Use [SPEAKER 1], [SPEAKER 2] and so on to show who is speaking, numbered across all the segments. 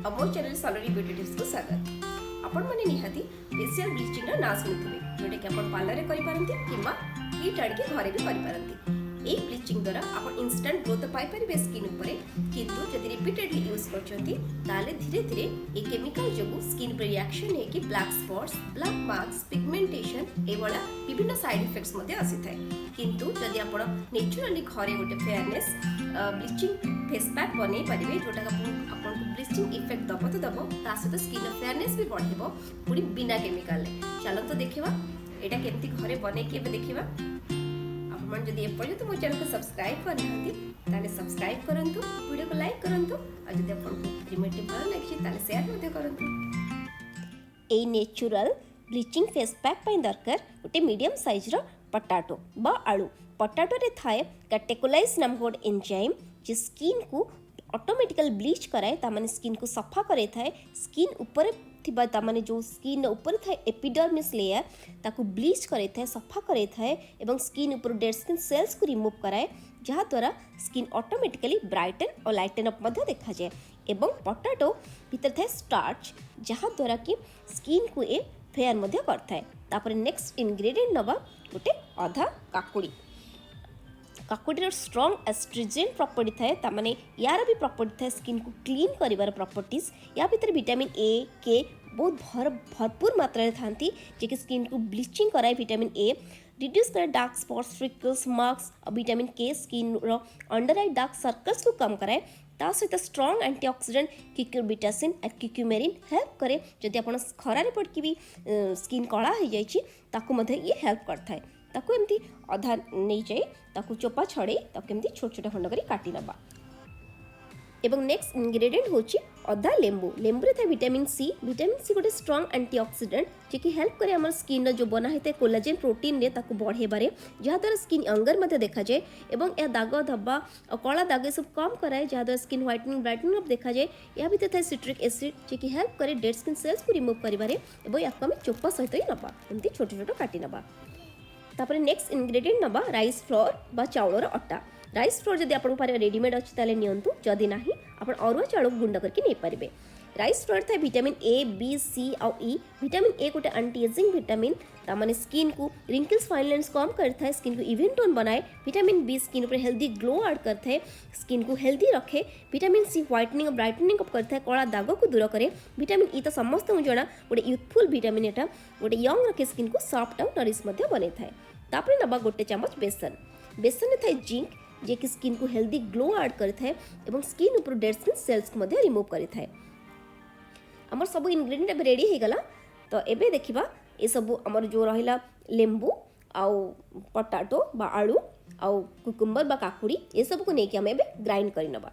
[SPEAKER 1] Amo channel सलोनी beauty tips को स्वागत। आपण माने निहाती फेशियल ब्लीचिंग रा ना सुनिथिबे जोटा कि आपण पार्लर रे करि पारंती किंबा किट आड के घरे भी करि पारंती। ए ब्लीचिंग द्वारा आपण इंस्टेंट ग्लो तो पाई परिबे स्किन ऊपर, किंतु जदि रिपीटेडली यूज करछंती ताले धीरे धीरे ए केमिकल जगु स्किन पर रिएक्शन हे कि black spots, black marks, pigmentation एवला विभिन्न साइड इफेक्ट्स मध्ये आसी थाए। किंतु जदि आपण नेचुरली घरे गोटे फेयरनेस ब्लीचिंग फेस पैक बनै परिबे जोटा आपण ब्लीचिंग इफेक्ट दबो तो दबो ता सहित स्किन फेयरनेस भी बढ़िबो पूरी बिना केमिकल ले। चलो तो देखिबा एटा केमती घरे बनै के देखिबा। आपण जदि एपर्यंत मो चैनल को सब्सक्राइब करनांती ताले सब्सक्राइब करंतु, वीडियो को लाइक करंतु और जदि आपण रिमेडी भल लागछि ताले शेयर मध्ये करंतु। A natural bleaching face pack पई दरकार गोटे मीडियम साइज रो पोटैटो बा आलू। पोटैटो रे थाए कैटेकोलाइज नाम गोटे एंजाइम जे स्किन को ऑटोमेटिकल ब्लीच कराए, तामाने स्किन को सफा करे थाए। स्किन ऊपर थिबा तामाने जो स्किन ऊपर थाए एपिडर्मिस लेयर ताकू ब्लीच करे थाए, सफा करे थाए एवं स्किन ऊपर डेड स्किन सेल्स को रिमूव कराए, जहा द्वारा स्किन ऑटोमेटिकली ब्राइटन और लाइटन अप मध्ये देखा जाए। एवं पोटैटो भीतर थाए स्टार्च जहा द्वारा कि स्किन को ए फेयर मध्ये करथाए। तापर नेक्स्ट इंग्रेडिएंट नबा गोटे आधा काकुड़ी। काकुड़ीर स्ट्रॉन्ग एस्ट्रिजेंट प्रॉपर्टी थाए, तामाने यार भी प्रॉपर्टी थाए स्किन को क्लीन करिवार प्रॉपर्टीज। या भीतर विटामिन ए के बहुत भरपूर मात्रा रे थांती जे कि स्किन को ब्लीचिंग कराए। विटामिन ए रिड्यूस करे डार्क स्पॉट्स, फ्रिकल्स, मार्क्स। और विटामिन के स्किन रो अंडर आई डार्क सर्कल्स को कम कराए। ता सहित स्ट्रॉन्ग एंटीऑक्सीडेंट क्यूक्यूबिटासिन और क्यूक्यूमेरिन हेल्प करे जदि आपण खरा रे पड़की भी स्किन कला हो जाइछि ताकू मध्ये ये हेल्प करथाय। ताकू एमती अधा नहीं जाए ताकू चोपा छड़े ताकू एमती छोट छोट खंड करी काटी नबा। एवं नेक्स्ट इंग्रेडिएंट होची अधा लेंबू। लेंबू रे थाए विटामिन सी। विटामिन सी गोटे स्ट्रॉन्ग एंटीऑक्सीडेंट जे कि हेल्प करे हमर स्किन जो बना हेते कोलाजेन प्रोटीन रे ताकू बढ़ेबारे, जहा द्वारा स्किन यंगर मध्ये देखा जाए। एवं या दाग धब्बा और कला दाग सब कम कराए, जहा द्वारा स्किन व्हाइटनिंग ब्राइटनिंग अप देखा जाए। या भीतर थाए सिट्रिक एसिड जे कि हेल्प करे डेड स्किन सेल्स को रिमूव करिबारे एवं याको हम चोपा सहित ही नबा, एमती छोट छोट काटी नबा। तापर नेक्स्ट इंग्रेडिएंट नबा राइस फ्लोर बा चाउलर अटा। राइस फ्लोर जदि आपन पारे रेडीमेड अछि ताले नियंतु, जदि नाही आपन अरुआ चाउल गुंड करके नै परिबे। राइस फ्लोर थाए विटामिन ए, बी, सी और ई। विटामिन ए गोटे एंटी एजिंग विटामिन, तामाने स्किन को रिंकल्स फाइन लाइन्स कम करथाय, स्किन को इवन टोन बनाए। विटामिन बी स्किन ऊपर हेल्दी ग्लो ऐड करथाय, स्किन को हेल्दी रखे। विटामिन सी व्हाइटनिंग और ब्राइटनिंग अप करथाय, कला दाग को दूर करे। विटामिन ई तो समस्त जना गोटे यूथफुल विटामिन, एटा गोटे यंग रखे स्किन को सॉफ्ट और नरिश मध्ये बनै थाए। तापर नबा गोटे चम्मच बेसन। बेसन में थाए जिंक जे कि स्किन को हेल्दी ग्लो ऐड करथाय एवं स्किन ऊपर डेड स्किन सेल्स को मध्ये रिमूव करथाय। हमर सब इंग्रेडिएंट अब रेडी हे गला। तो एबे देखिबा ए सब हमर जो रहिला लेंबू आउ पोटैटो बा आलू आउ कुकुम्बर बा काकुड़ी ए सब को नेकी हम एबे ग्राइंड करि नबा।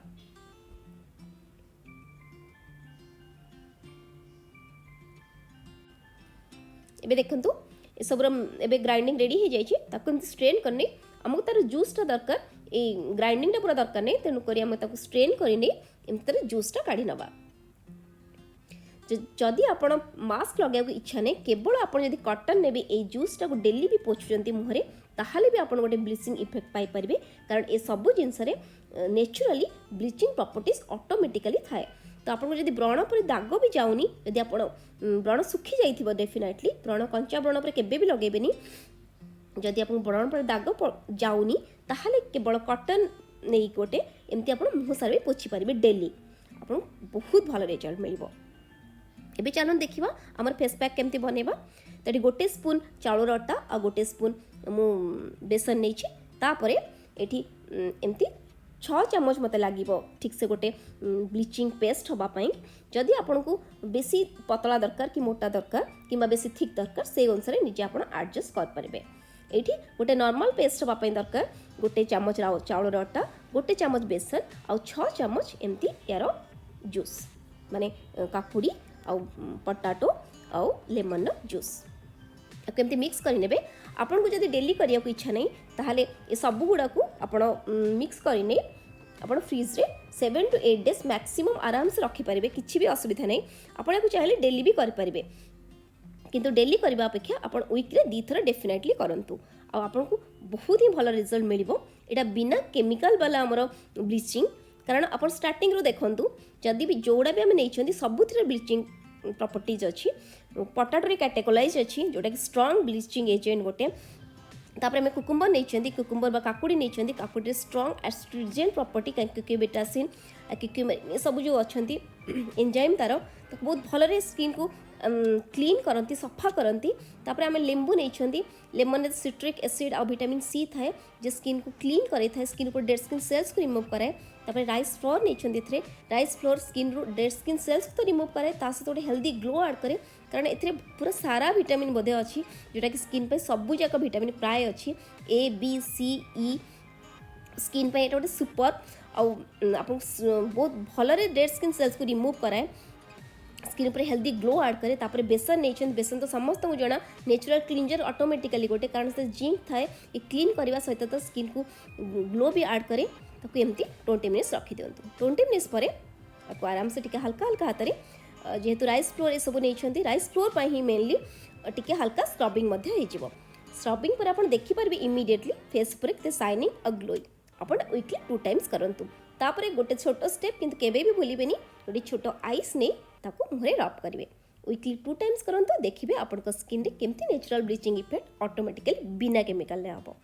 [SPEAKER 1] एबे देखंतु ए सब एबे ग्राइंडिंग रेडी हो जाइए। ताकू स्ट्रेन करने आमको तार जूसटा दरकार, ए ग्राइंडिंगटा पूरा दरकार नहीं, तेणु करी आम ताकू स्ट्रेन करने एमती तार जूसटा काढ़ी नबा। जदि आपण मास्क लगाइबा इच्छा नहीं, केवल आपण जदि कॉटन ने भी ए जूसटा को डेली भी पोछुचंती मुहरे, ताहाले भी आपण गोटे ब्लीचिंग इफेक्ट पाई परिबे। कारण ए सब जिनस रे नेचुरली ब्लीचिंग प्रॉपर्टीज ऑटोमेटिकली थाए। तो आपको जब व्रण पर दाग भी जाऊनी, यदि आप व्रण सुखी जाइथिबो डेफिनेटली, व्रण कंचा व्रण पर केबे भी लगेबेनी। जदि आप व्रण पर दाग जाऊनी ताहाले केवल कॉटन नहीं गोटे एमती आप मुह सारे भी पोछि पारिबे डेली, आपन बहुत भल रिजल्ट मिलिबो। एबे चलो देखिबा हमर फेस पैक केमती बनेबा। तडी गोटे स्पून चाउर आटा आ गोटे स्पून मु बेसन नै छी। तापरे एठी एमती 6 चम्मच मत लगे ठीक से गोटे ब्लीचिंग पेस्ट हाँपाई। जदि आपन को बेसी पतला दरकार कि मोटा दरकार कि बेसी थिक दरकार से अनुसार निजे आप एडजस्ट कर पारे। ये गोटे नॉर्मल पेस्ट हाँपाई दरकार गोटे चम्मच चाउर आटा, गोटे चम्मच बेसन आउ 6 चम्मच एमती यार जूस माने काकुड़ी आउ पोटैटो आउ लेमन जूस केमती मिक्स करने। आपन को जदि डेली करिया को इच्छा नहीं ताहाले ए सब गुड़ा को आपण मिक्स करने आपण फ्रिज रे 7 to 8 डेज मैक्सिमम आराम से रखि परिबे, किछि भी असुविधा नहीं। आपण को चाहे डेली भी कर परिबे, किंतु डेली करबा अपेक्षा आपण वीक रे 2 थर डेफिनेटली करंतु। आ आपण को बहुत ही भल रिजल्ट मिलिबो। एटा बिना केमिकल वाला हमर ब्लीचिंग कारण आप स्टार्टिंग देखूँ जदि भी जोड़ा भी आम नहीं सबुथ ब्लीचिंग प्रॉपर्टीज अच्छी पोटाटो कैटेगोराइज अच्छी जोटा कि स्ट्रॉन्ग ब्लीचिंग एजेंट गोटे तापर आम कुकुम्बर नहीं कुकुम्बर काकुड़ी नहीं काकुड़ी स्ट्रॉन्ग एस्ट्रोजेन प्रॉपर्टी क्यूक्यूबिटासिन क्यूक्यूमेरिन सब जो अच्छा एंजाइम तार बहुत भल स्किन को क्लीन करती सफा करती तापर आम लेंबू नहीं लेमन सिट्रिक एसिड और विटामिन सी थाए जो स्किन को क्लीन करे स्किन को डेड स्किन सेल्स को रिमूव कराए तापर राइस फ्लोर नहीं राइस फ्लोर स्किन रू डेड स्किन सेल्स को तो रिमूव कराए सहित गोटे हेल्दी ग्लो आड करे कारण ए पूरा सारा विटामिन बोधे अच्छी जोटा कि स्किन पे सबू जाक विटामिन प्राय अच्छी A B C E skin पे गोटे सुपर आप बहुत भलरे डेड स्किन सेल्स को रिमूव कराए स्किन पर हेल्दी ग्लो आड करे तापर बेसन नहीं बेसन तो समस्त को जना नेचुरल क्लींजर ऑटोमेटिकली गोटे कारण से जिंक थाए ये क्लीन करने सहित तो स्किन को ग्लो भी आड करे ताको एमती 20 मिनिट्स रखी दिंतु 20 मिनिट्स पर आपको आराम से टिके हल्का हल्का हाथ में जेहेतु राइस फ्लोर ये सब नहीं राइस फ्लोर पर ही मेनली टिके हल्का स्क्रबिंग हो स्क्रबिंग पर आप देखिपारे इमिडिएटली फेस पर केते शाइनिंग और ग्लोइंग आप वीकली 2 टाइम्स करंतु तापर गोटे छोट स्टेप किंतु केबे भी भूलिबेनी गोटे छोट आइस नहीं ताको मुहरे रब करेंगे वीकली 2 टाइम्स करंतु देखिए आपन स्किन रे केमती नेचुरल ब्लीचिंग इफेक्ट ऑटोमेटिकली बिना केमिकल हम।